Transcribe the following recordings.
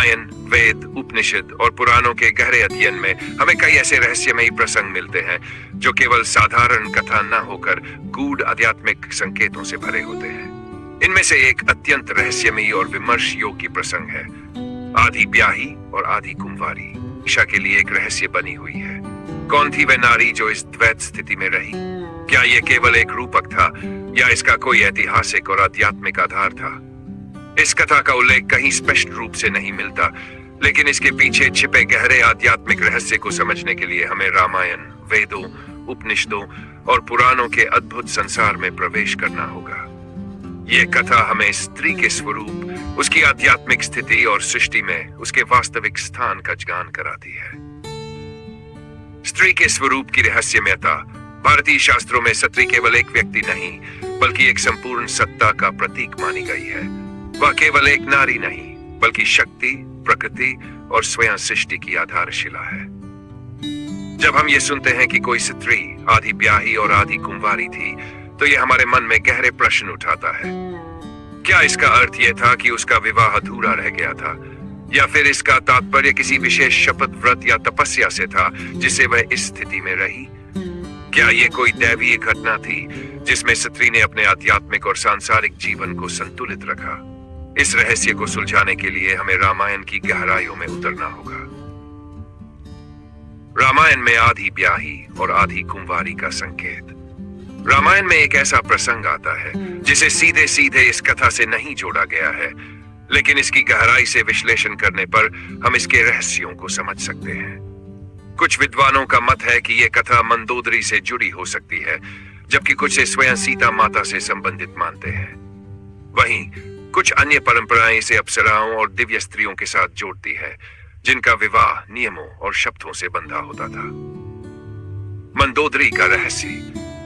रामायण, वेद, उपनिषद और पुराणों के गहरे अध्ययन में हमें कई ऐसे रहस्यमयी प्रसंग मिलते हैं जो केवल साधारण कथा न होकर गूढ़ आध्यात्मिक संकेतों से भरे होते हैं। इनमें से एक अत्यंत रहस्यमयी और विमर्श योग्य प्रसंग है आदि ब्याही और आदि कुंवारी। ईशा के लिए एक रहस्य बनी हुई है। कौन थी वह नारी जो इस द्वैत स्थिति में रही? क्या यह केवल एक रूपक था या इसका कोई ऐतिहासिक और आध्यात्मिक आधार था? इस कथा का उल्लेख कहीं स्पष्ट रूप से नहीं मिलता, लेकिन इसके पीछे छिपे गहरे आध्यात्मिक रहस्य को समझने के लिए हमें रामायण, वेदों, उपनिषदों और पुराणों के अद्भुत संसार में प्रवेश करना होगा। यह कथा हमें स्त्री के स्वरूप, उसकी आध्यात्मिक स्थिति और सृष्टि में उसके वास्तविक स्थान का ज्ञान कराती है। स्त्री के स्वरूप की रहस्यमयता। भारतीय शास्त्रों में स्त्री केवल एक व्यक्ति नहीं, बल्कि एक संपूर्ण सत्ता का प्रतीक मानी गई है। वह केवल एक नारी नहीं, बल्कि शक्ति, प्रकृति और स्वयं सृष्टि की आधारशिला है। जब हम ये सुनते हैं कि कोई स्त्री आदि ब्याही और आदि कुंवारी थी, तो यह हमारे मन में गहरे प्रश्न उठाता है। क्या इसका अर्थ यह था कि उसका विवाह अधूरा रह गया था, या फिर इसका तात्पर्य किसी विशेष शपथ, व्रत या तपस्या से था जिससे वह इस स्थिति में रही? क्या यह कोई दैवीय घटना थी जिसमें स्त्री ने अपने आध्यात्मिक और सांसारिक जीवन को संतुलित रखा? इस रहस्य को सुलझाने के लिए हमें रामायण की गहराइयों में उतरना होगा। रामायण में आदि ब्याही और आदि कुंवारी का संकेत। रामायण में एक ऐसा प्रसंग आता है जिसे सीधे सीधे इस कथा से नहीं जोड़ा गया है, लेकिन इसकी गहराई से विश्लेषण करने पर हम इसके रहस्यों को समझ सकते हैं। कुछ विद्वानों का मत है कि यह कथा मंदोदरी से जुड़ी हो सकती है, जबकि कुछ स्वयं सीता माता से संबंधित मानते हैं। वहीं कुछ अन्य परंपराएं इसे अप्सराओं और दिव्य स्त्रियों के साथ जोड़ती है, जिनका विवाह नियमों और शब्दों से बंधा होता था। मंदोदरी का रहस्य।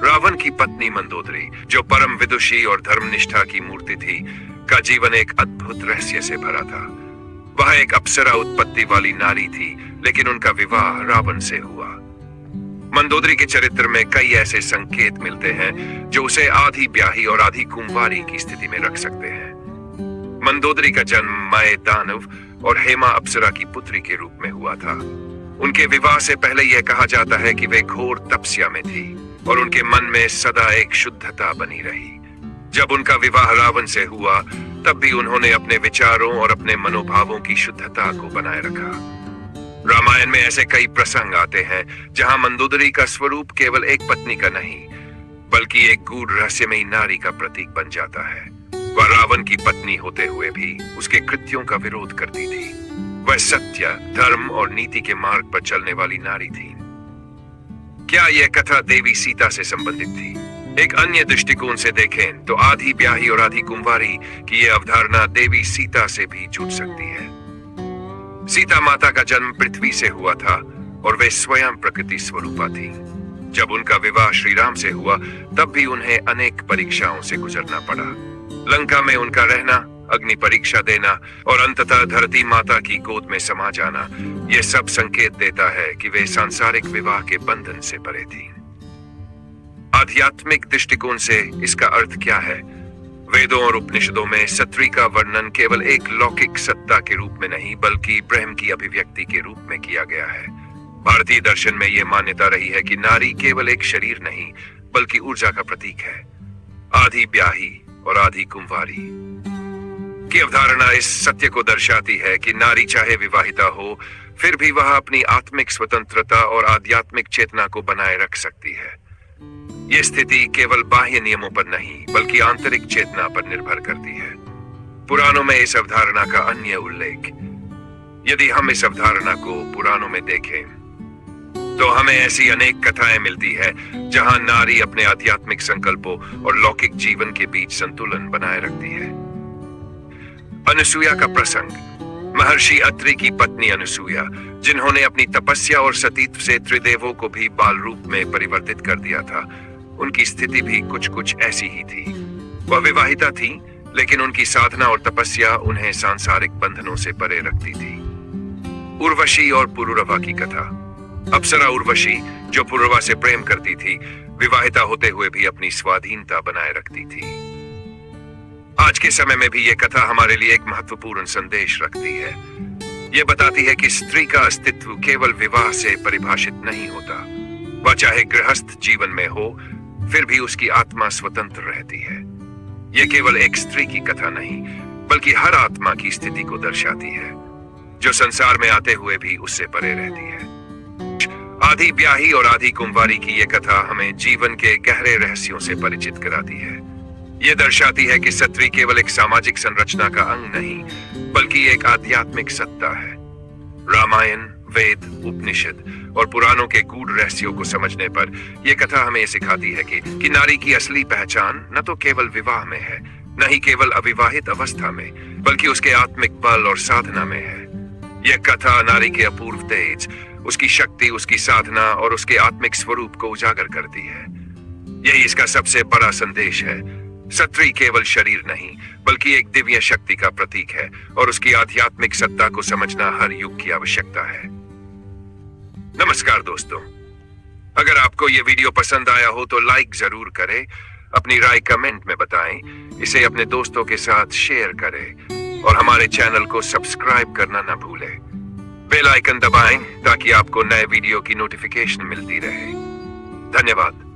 रावण की पत्नी मंदोदरी, जो परम विदुषी और धर्मनिष्ठा की मूर्ति थी, का जीवन एक अद्भुत रहस्य से भरा था। वह एक अप्सरा उत्पत्ति वाली नारी थी, लेकिन उनका विवाह रावण से हुआ। मंदोदरी के चरित्र में कई ऐसे संकेत मिलते हैं जो उसे आधी ब्याही और आधी कुंवारी की स्थिति में रख सकते हैं। मंदोदरी का जन्म मय दानव और हेमा अप्सरा की पुत्री के रूप में हुआ था। उनके विवाह से पहले यह कहा जाता है कि वे घोर तपस्या में थी और उनके मन में सदा एक शुद्धता बनी रही। जब उनका विवाह रावण से हुआ, तब भी उन्होंने अपने विचारों और अपने मनोभावों की शुद्धता को बनाए रखा। रामायण में ऐसे कई प्रसंग आते हैं जहां मंदोदरी का स्वरूप केवल एक पत्नी का नहीं, बल्कि एक गूढ़ रहस्यमयी नारी का प्रतीक बन जाता है। वह रावण की पत्नी होते हुए भी उसके कृत्यों का विरोध करती थी। वह सत्य, धर्म और नीति के मार्ग पर चलने वाली नारी थी। क्या यह कथा देवी सीता से संबंधित थी? एक अन्य दृष्टिकोण से देखें तो आधी ब्याही और आधी कुंवारी की यह अवधारणा देवी सीता से भी जुड़ सकती है। सीता माता का जन्म पृथ्वी से हुआ था और वे स्वयं प्रकृति स्वरूपा थी। जब उनका विवाह श्री राम से हुआ, तब भी उन्हें अनेक परीक्षाओं से गुजरना पड़ा। लंका में उनका रहना, अग्नि परीक्षा देना और अंततः धरती माता की गोद में समा जाना, यह सब संकेत देता है कि वे सांसारिक विवाह के बंधन से परे थी। आध्यात्मिक दृष्टिकोण से इसका अर्थ क्या है? वेदों और उपनिषदों में स्त्री का वर्णन केवल एक लौकिक सत्ता के रूप में नहीं, बल्कि ब्रह्म की अभिव्यक्ति के रूप में किया गया है। भारतीय दर्शन में यह मान्यता रही है कि नारी केवल एक शरीर नहीं, बल्कि ऊर्जा का प्रतीक है। आधी ब्याही और आधी कुंवारी की अवधारणा इस सत्य को दर्शाती है कि नारी चाहे विवाहिता हो, फिर भी वह अपनी आत्मिक स्वतंत्रता और आध्यात्मिक चेतना को बनाए रख सकती है। यह स्थिति केवल बाह्य नियमों पर नहीं, बल्कि आंतरिक चेतना पर निर्भर करती है। पुराणों में इस अवधारणा का अन्य उल्लेख। यदि हम इस अवधारणा को पुराणों में देखें, तो हमें ऐसी अनेक कथाएं मिलती है जहां नारी अपने आध्यात्मिक संकल्पों और लौकिक जीवन के बीच संतुलन बनाए रखती है। अनुसूया का प्रसंग। महर्षि अत्रि की पत्नी अनुसूया, जिन्होंने अपनी तपस्या और सतीत्व से त्रिदेवों को भी बाल रूप में परिवर्तित कर दिया था, उनकी स्थिति भी कुछ ऐसी ही थी। वह विवाहिता थी, लेकिन उनकी साधना और तपस्या उन्हें सांसारिक बंधनों से परे रखती थी। उर्वशी और पुरुरवा की कथा। अप्सरा उर्वशी, जो पुरुरवा से प्रेम करती थी, विवाहिता होते हुए भी अपनी स्वाधीनता बनाए रखती थी। आज के समय में भी यह कथा हमारे लिए एक महत्वपूर्ण संदेश रखती है। यह बताती है कि स्त्री का अस्तित्व केवल विवाह से परिभाषित नहीं होता। वह चाहे गृहस्थ जीवन में हो, फिर भी उसकी आत्मा स्वतंत्र रहती है। यह केवल एक स्त्री की कथा नहीं, बल्कि हर आत्मा की स्थिति को दर्शाती है, जो संसार में आते हुए भी उससे परे रहती है। आधी ब्याही और आधी कुंवारी की यह कथा हमें जीवन के गहरे रहस्यों से परिचित कराती है। यह दर्शाती है कि स्त्री केवल एक सामाजिक संरचना का अंग नहीं, बल्कि एक आध्यात्मिक सत्ता है। रामायण, वेद, उपनिषद और पुराणों के गूढ़ रहस्यों को समझने पर यह कथा हमें सिखाती है कि नारी की असली पहचान न तो केवल विवाह में है, न ही केवल अविवाहित अवस्था में, बल्कि उसके आत्मिक बल और साधना में है। यह कथा नारी के अपूर्व तेज, उसकी शक्ति, उसकी साधना और उसके आत्मिक स्वरूप को उजागर करती है। यही इसका सबसे बड़ा संदेश है। स्त्री केवल शरीर नहीं, बल्कि एक दिव्य शक्ति का प्रतीक है और उसकी आध्यात्मिक सत्ता को समझना हर युग की आवश्यकता है। नमस्कार दोस्तों, अगर आपको यह वीडियो पसंद आया हो तो लाइक जरूर करें, अपनी राय कमेंट में बताएं, इसे अपने दोस्तों के साथ शेयर करें और हमारे चैनल को सब्सक्राइब करना ना भूलें। बेल आइकन दबाएं ताकि आपको नए वीडियो की नोटिफिकेशन मिलती रहे। धन्यवाद।